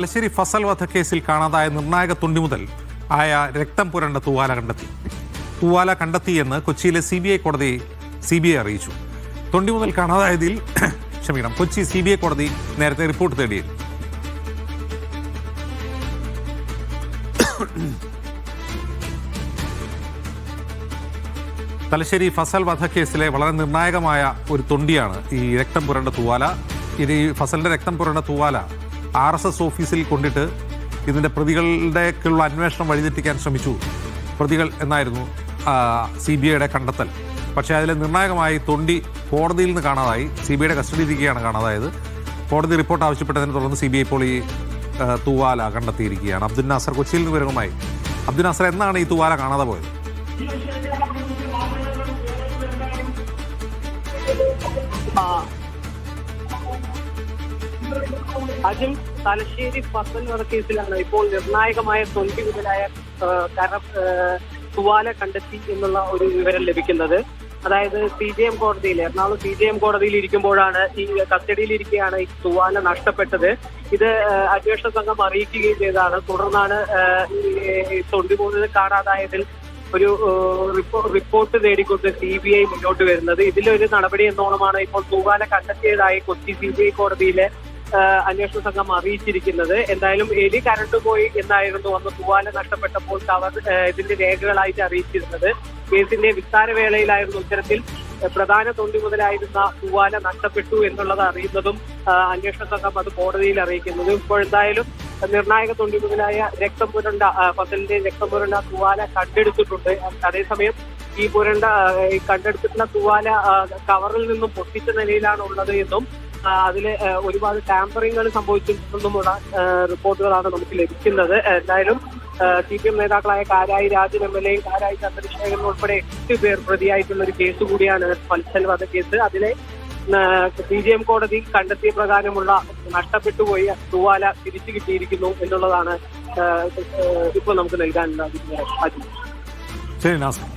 തലശ്ശേരി ഫസൽ വധക്കേസിൽ കാണാതായ നിർണായക തുണ്ടി മുതൽ ആയ രക്തം പുരണ്ട തൂവാല കണ്ടെത്തി. തൂവാല കണ്ടെത്തിയെന്ന് കൊച്ചിയിലെ CBI കോടതി അറിയിച്ചു. തൊണ്ടി മുതൽ കാണാതായതിൽ കൊച്ചി CBI കോടതി നേരത്തെ റിപ്പോർട്ട് തേടിയിരുന്നു. തലശ്ശേരി ഫസൽ വധക്കേസിലെ വളരെ നിർണായകമായ ഒരു തൊണ്ടിയാണ് ഈ രക്തം പുരണ്ട തൂവാല. ഇത് ഈ ഫസലിന്റെ രക്തം പുരണ്ട തൂവാല RSS ഓഫീസിൽ കൊണ്ടിട്ട് ഇതിൻ്റെ പ്രതികളുടേക്കുള്ള അന്വേഷണം വഴിതെറ്റിക്കാൻ ശ്രമിച്ചു പ്രതികൾ എന്നായിരുന്നു CBIയുടെ കണ്ടെത്തൽ. പക്ഷേ അതിലെ നിർണായകമായി തൊണ്ടി കോടതിയിൽ നിന്ന് കാണാതായി. CBIയുടെ കസ്റ്റഡിയിലിരിക്കുകയാണ് കാണാതായത്. കോടതി റിപ്പോർട്ട് ആവശ്യപ്പെട്ടതിനെ തുടർന്ന് CBI ഇപ്പോൾ ഈ തൂവാല കണ്ടെത്തിയിരിക്കുകയാണ്. അബ്ദുൽ നാസർ കൊച്ചിയിൽ നിന്ന് വിവരവുമായി. അബ്ദുൽ നാസർ, എന്നാണ് ഈ തൂവാല കാണാതെ പോയത്? അതും തലശ്ശേരി ഫസൽ വധക്കേസിലാണ് ഇപ്പോൾ നിർണായകമായ തൊണ്ടി മുതലായ തൂവാല കണ്ടെത്തി എന്നുള്ള ഒരു വിവരം ലഭിക്കുന്നത്. അതായത് CJM കോടതിയിൽ, എറണാകുളം CJM കോടതിയിൽ ഇരിക്കുമ്പോഴാണ് ഈ കസ്റ്റഡിയിലിരിക്കുകയാണ് ഈ തൂവാല നഷ്ടപ്പെട്ടത്. ഇത് അന്വേഷണ സംഘം അറിയിക്കുകയും ചെയ്തതാണ്. തുടർന്നാണ് ഈ തൊണ്ടി മുതൽ കാണാതായതിൽ ഒരു റിപ്പോർട്ട് നേടിക്കൊണ്ട് CBI മുന്നോട്ട് വരുന്നത്. ഇതിലൊരു നടപടി എന്നോണമാണ് ഇപ്പോൾ തൂവാല കണ്ടെത്തിയതായി കൊച്ചി CBI കോടതിയിലെ അന്വേഷണ സംഘം അറിയിച്ചിരിക്കുന്നത്. എന്തായാലും എലി കരണ്ട് പോയി എന്നായിരുന്നു അന്ന് തൂവാല നഷ്ടപ്പെട്ടപ്പോൾ ഇതിന്റെ രേഖകളായിട്ട് അറിയിച്ചിരുന്നത്. കേസിന്റെ വിസ്താരവേളയിലായിരുന്നു ഇത്തരത്തിൽ പ്രധാന തൊണ്ടി മുതലായിരുന്ന തൂവാല നഷ്ടപ്പെട്ടു എന്നുള്ളത് അറിയുന്നതും അന്വേഷണ സംഘം അത് കോടതിയിൽ അറിയിക്കുന്നതും. ഇപ്പോഴെന്തായാലും നിർണായക തൊണ്ടി മുതലായ രക്തം പുരണ്ട ഫസലിന്റെ രക്തം പുരണ്ട തൂവാല കണ്ടെടുത്തിട്ടുണ്ട്. അതേസമയം ഈ കണ്ടെടുത്തിട്ടുള്ള തൂവാല കവറിൽ നിന്നും പൊട്ടിച്ച നിലയിലാണ് ഉള്ളത് എന്നും അതില് ഒരുപാട് ടാമ്പറിങ്ങൾ സംഭവിച്ചിട്ടുണ്ടെന്നുമുള്ള റിപ്പോർട്ടുകളാണ് നമുക്ക് ലഭിക്കുന്നത്. എന്തായാലും CPM നേതാക്കളായ കാരായി രാജൻ MLA, കാരായി ചന്ദ്രശേഖരൻ ഉൾപ്പെടെ 8 പേർ പ്രതിയായിട്ടുള്ള ഒരു കേസ് കൂടിയാണ് ഫസൽ വധക്കേസ്. അതിലെ CJM കോടതി കണ്ടെത്തിയ പ്രകാരമുള്ള നഷ്ടപ്പെട്ടുപോയി തൂവാല തിരിച്ചു കിട്ടിയിരിക്കുന്നു എന്നുള്ളതാണ് ഇപ്പോൾ നമുക്ക് നൽകാനുള്ള. ശരി നാസർ.